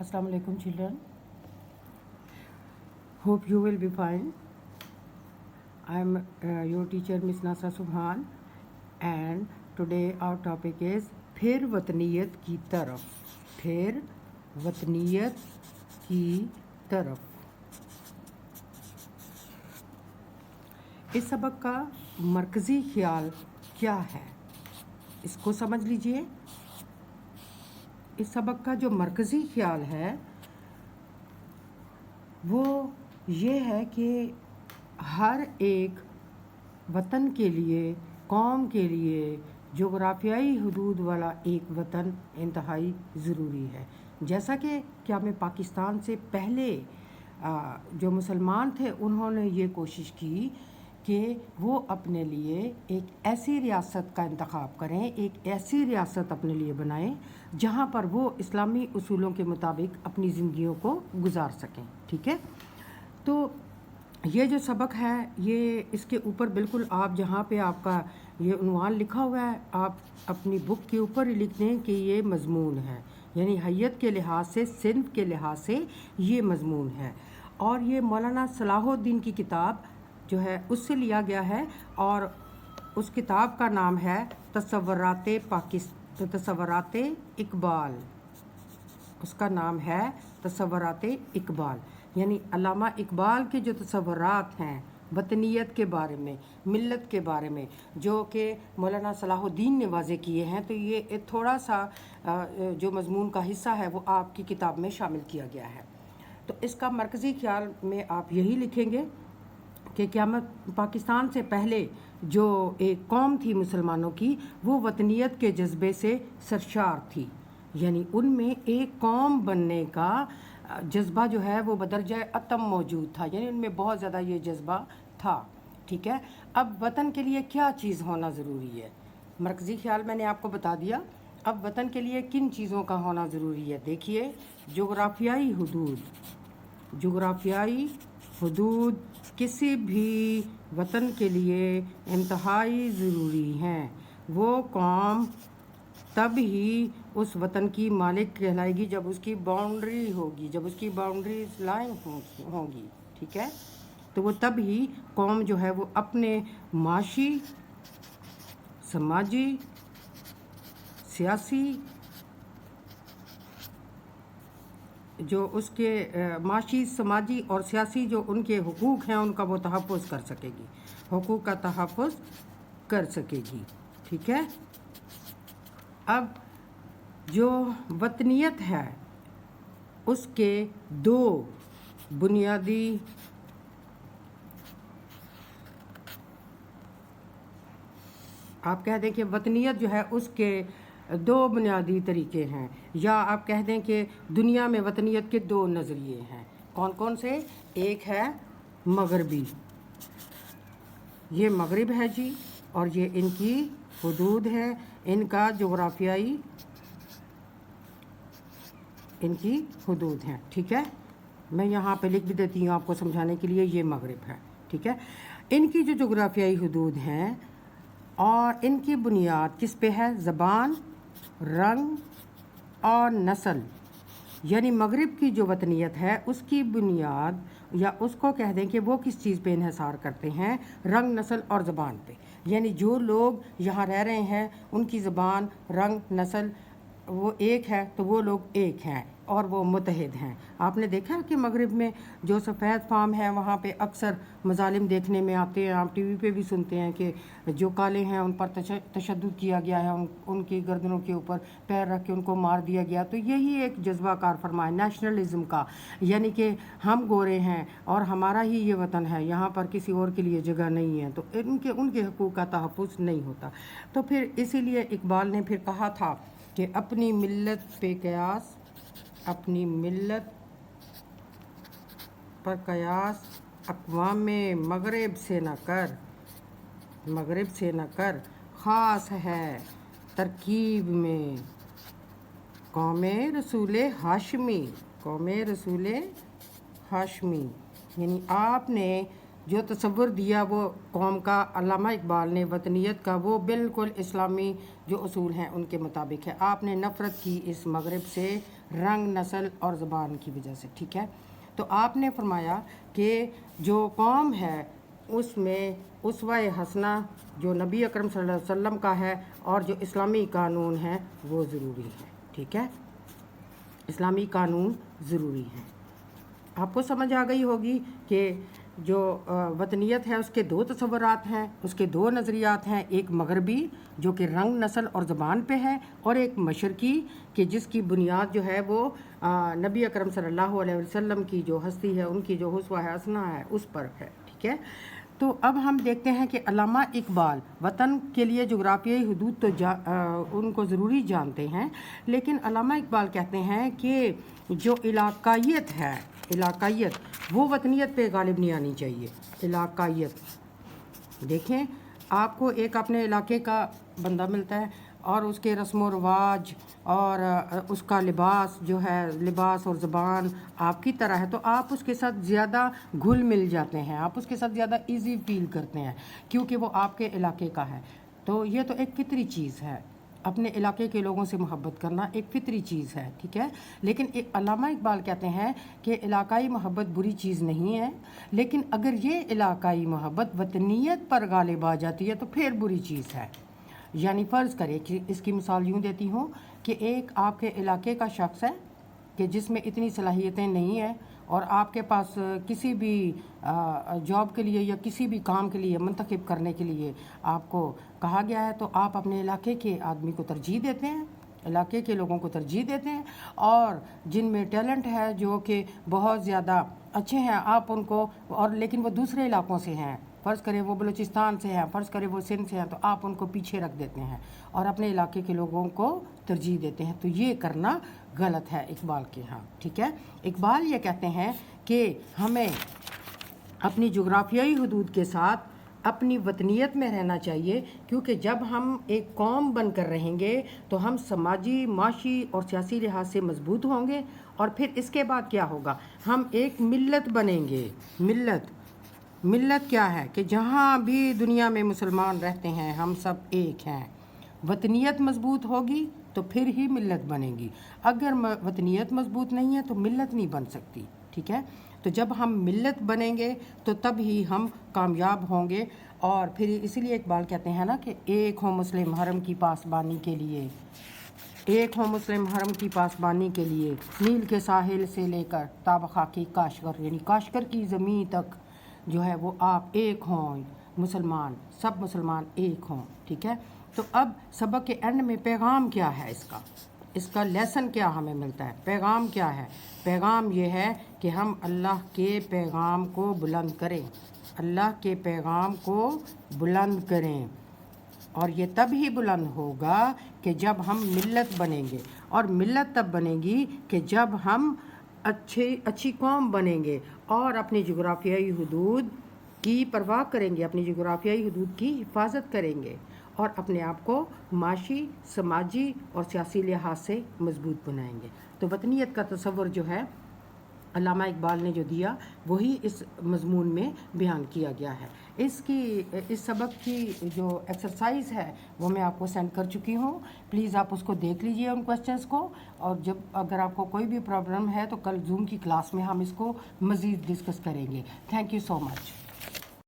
Assalamu alaikum children. Hope you will be fine. I am your teacher Miss Nasra Subhan, and today our topic is फिर वतनीयत की तरफ. फिर वतनीयत की तरफ. इस सबक का मरकज़ी ख्याल क्या है, इसको समझ लीजिए. इस सबक का जो मरकज़ी ख्याल है वो ये है कि हर एक वतन के लिए, कौम के लिए जोग्राफियाई हदूद वाला एक वतन इंतहाई ज़रूरी है. जैसा कि क्या में पाकिस्तान से पहले जो मुसलमान थे उन्होंने ये कोशिश की कि वो अपने लिए एक ऐसी रियासत का इंतखाब करें, एक ऐसी रियासत अपने लिए बनाएं जहाँ पर वो इस्लामी उसूलों के मुताबिक अपनी ज़िंदगियों को गुजार सकें. ठीक है, तो ये जो सबक है ये इसके ऊपर बिल्कुल आप जहाँ पे आपका ये उन्वान लिखा हुआ है आप अपनी बुक के ऊपर ही लिख दें कि ये मज़मून है, यानी हैयत के लिहाज से, सिन्फ के लिहाज से ये मज़मून है. और ये मौलाना सलाहुद्दीन की किताब जो है उससे लिया गया है और उस किताब का नाम है तसव्वुरात इकबाल. उसका नाम है तसव्वुरात इकबाल, यानी अल्लामा इकबाल के जो तसव्वुरात हैं वतनीयत के बारे में, मिल्लत के बारे में, जो कि मौलाना सलाहुद्दीन ने वाज़े किए हैं. तो ये थोड़ा सा जो मज़मून का हिस्सा है वो आपकी किताब में शामिल किया गया है. तो इसका मरकज़ी ख्याल में आप यही लिखेंगे कि क़यामत पाकिस्तान से पहले जो एक कौम थी मुसलमानों की वो वतनीयत के जज्बे से सरशार थी, यानी उनमें एक कौम बनने का जज्बा जो है वो बदरजा अतम मौजूद था, यानी उनमें बहुत ज़्यादा ये जज्बा था. ठीक है, अब वतन के लिए क्या चीज़ होना ज़रूरी है, मरकज़ी ख्याल मैंने आपको बता दिया. अब वतन के लिए किन चीज़ों का होना ज़रूरी है, देखिए. जोग्राफियाई हदूद. जोग्राफियाई हदूद किसी भी वतन के लिए इंतहाई ज़रूरी हैं. वो कौम तब ही उस वतन की मालिक कहलाएगी जब उसकी बाउंड्री होगी, जब उसकी बाउंड्रीज लाइन होंगी. ठीक है, तो वो तब ही कौम जो है वो अपने माशी, समाजी, सियासी, जो उसके माशी, समाजी और सियासी जो उनके हुकूक हैं उनका वो तहफ़्फ़ुज़ कर सकेगी, हुकूक का तहफ़्फ़ुज़ कर सकेगी. ठीक है, अब जो वतनीयत है उसके दो बुनियादी आप कह दें कि वतनीयत जो है उसके दो बुनियादी तरीके हैं, या आप कह दें कि दुनिया में वतनीयत के दो नज़रिए हैं. कौन कौन से? एक है मगरबी, ये मगरिब है जी, और ये इनकी हुदूद है, इनका जोग्राफियाई इनकी हुदूद हैं. ठीक है, मैं यहाँ पे लिख भी देती हूँ आपको समझाने के लिए, ये मगरिब है. ठीक है, इनकी जो जोग्राफियाई हुदूद हैं और इनकी बुनियाद किस पे है? ज़बान, रंग और नस्ल. यानी मगरिब की जो वतनीयत है उसकी बुनियाद, या उसको कह दें कि वो किस चीज़ पे इन्हिसार करते हैं? रंग, नस्ल और ज़बान पे. यानी जो लोग यहाँ रह रहे हैं उनकी ज़बान, रंग, नस्ल वो एक है तो वो लोग एक हैं और वो मुत्तहिद हैं. आपने देखा कि मगरिब में जो सफ़ेद फार्म है वहाँ पे अक्सर मज़ालिम देखने में आते हैं. आप टीवी पे भी सुनते हैं कि जो काले हैं उन पर तशद्दुद किया गया है, उनकी गर्दनों के ऊपर पैर रख के उनको मार दिया गया. तो यही एक जज्बा कार फरमा है नेशनलिज़म का, यानी कि हम गोरे हैं और हमारा ही ये वतन है, यहाँ पर किसी और के लिए जगह नहीं है, तो उनके हकूक़ का तहफ़्फ़ुज़ नहीं होता. तो फिर इसीलिए इकबाल ने फिर कहा था कि अपनी मिल्लत पे कयास, अपनी मिल्लत पर कयास अक़वामे मगरिब से न कर, मगरिब से न कर, ख़ास है तरकीब में कौमे रसूले हाशमी, कौमे रसूले हाशमी. यानी आपने जो तसव्वुर दिया वो कौम का अल्लामा इकबाल ने वतनियत का, वो बिल्कुल इस्लामी जो उसूल हैं उनके मुताबिक है। आपने नफ़रत की इस मगरब से रंग, नस्ल और ज़बान की वजह से, ठीक है। तो आपने फरमाया कि जो कौम है उसमें उसवा-ए हसना जो नबी अकरम सल्लल्लाहु अलैहि वसल्लम का है और जो इस्लामी कानून है वो ज़रूरी है, ठीक है। इस्लामी कानून ज़रूरी है। आपको समझ आ गई होगी कि जो वतनियत है उसके दो तसव्वुरात हैं, उसके दो नज़रियात हैं, एक मगरबी जो कि रंग, नस्ल और ज़बान पे है, और एक मशरकी कि जिसकी बुनियाद जो है वो नबी अकरम सल्लल्लाहु अलैहि वसल्लम की जो हस्ती है, उनकी जो हुस्वा हसना है उस पर है, ठीक है। तो अब हम देखते हैं कि अल्लामा इकबाल वतन के लिए जोग्राफियाई हदूद तो उनको ज़रूरी जानते हैं, लेकिन अल्लामा इकबाल कहते हैं कि जो इलाकायत है, इलाकायत वो वतनियत पे गालिब नहीं आनी चाहिए। इलाकायत देखें, आपको एक अपने इलाके का बंदा मिलता है और उसके रस्म व रवाज और उसका लिबास जो है, लिबास और ज़बान आपकी तरह है, तो आप उसके साथ ज़्यादा घुल मिल जाते हैं, आप उसके साथ ज़्यादा इजी फील करते हैं क्योंकि वो आपके इलाके का है। तो ये तो एक फितरी चीज़ है, अपने इलाके के लोगों से मोहब्बत करना एक फितरी चीज़ है, ठीक है। लेकिन एक अल्लामा इकबाल कहते हैं कि इलाकाई मोहब्बत बुरी चीज़ नहीं है, लेकिन अगर ये इलाकाई मोहब्बत वतनियत पर गालिब आ जाती है तो फिर बुरी चीज़ है। यानी फ़र्ज़ करें कि इसकी मिसाल यूँ देती हूँ कि एक आपके इलाके का शख्स है कि जिसमें इतनी सलाहियतें नहीं हैं और आपके पास किसी भी जॉब के लिए या किसी भी काम के लिए मुंतखब करने के लिए आपको कहा गया है, तो आप अपने इलाके के आदमी को तरजीह देते हैं, इलाके के लोगों को तरजीह देते हैं, और जिनमें टैलेंट है जो कि बहुत ज़्यादा अच्छे हैं आप उनको, और लेकिन वो दूसरे इलाकों से हैं, फ़र्ज़ करें वो बलूचिस्तान से हैं, फ़र्ज़ करें वो सिंध से हैं, तो आप उनको पीछे रख देते हैं और अपने इलाके के लोगों को तरजीह देते हैं। तो ये करना गलत है इकबाल के यहाँ, ठीक है। इकबाल ये कहते हैं कि हमें अपनी जोग्राफियाई हदूद के साथ अपनी वतनियत में रहना चाहिए, क्योंकि जब हम एक कौम बनकर रहेंगे तो हम समाजी, माशी और सियासी लिहाज से मजबूत होंगे, और फिर इसके बाद क्या होगा, हम एक मिल्लत बनेंगे। मिल्लत क्या है कि जहाँ भी दुनिया में मुसलमान रहते हैं हम सब एक हैं। वतनियत मजबूत होगी तो फिर ही मिल्लत बनेगी, अगर वतनियत मजबूत नहीं है तो मिल्लत नहीं बन सकती, ठीक है। तो जब हम मिल्लत बनेंगे तो तब ही हम कामयाब होंगे। और फिर इसीलिए इकबाल कहते हैं ना कि एक हो मुस्लिम हरम की पासबानी के लिए, एक हो मुस्लिम हरम की पासबानी के लिए, नील के साहिल से लेकर ताबखा की काशगर, यानी काशगर की ज़मीन तक जो है वो आप एक हों, मुसलमान, सब मुसलमान एक हों, ठीक है। तो अब सबक के एंड में पैगाम क्या है, इसका लेसन क्या हमें मिलता है, पैगाम क्या है। पैगाम ये है कि हम अल्लाह के पैगाम को बुलंद करें, अल्लाह के पैगाम को बुलंद करें, और ये तब ही बुलंद होगा कि जब हम मिल्लत बनेंगे, और मिल्लत तब बनेगी कि जब हम अच्छी कौम बनेंगे और अपनी जोग्राफियाई हदूद की परवाह करेंगे, अपनी जोग्राफियाई हदूद की हिफाजत करेंगे और अपने आप को माशी, समाजी और सियासी लिहाज से मजबूत बनाएंगे। तो वतनियत का तसव्वुर जो है अल्लामा इकबाल ने जो दिया वही इस मज़मून में बयान किया गया है। इस सबक की जो एक्सरसाइज है वो मैं आपको सेंड कर चुकी हूँ, प्लीज़ आप उसको देख लीजिए उन क्वेश्चंस को, और जब अगर आपको कोई भी प्रॉब्लम है तो कल जूम की क्लास में हम इसको मज़ीद डिस्कस करेंगे। Thank you so much.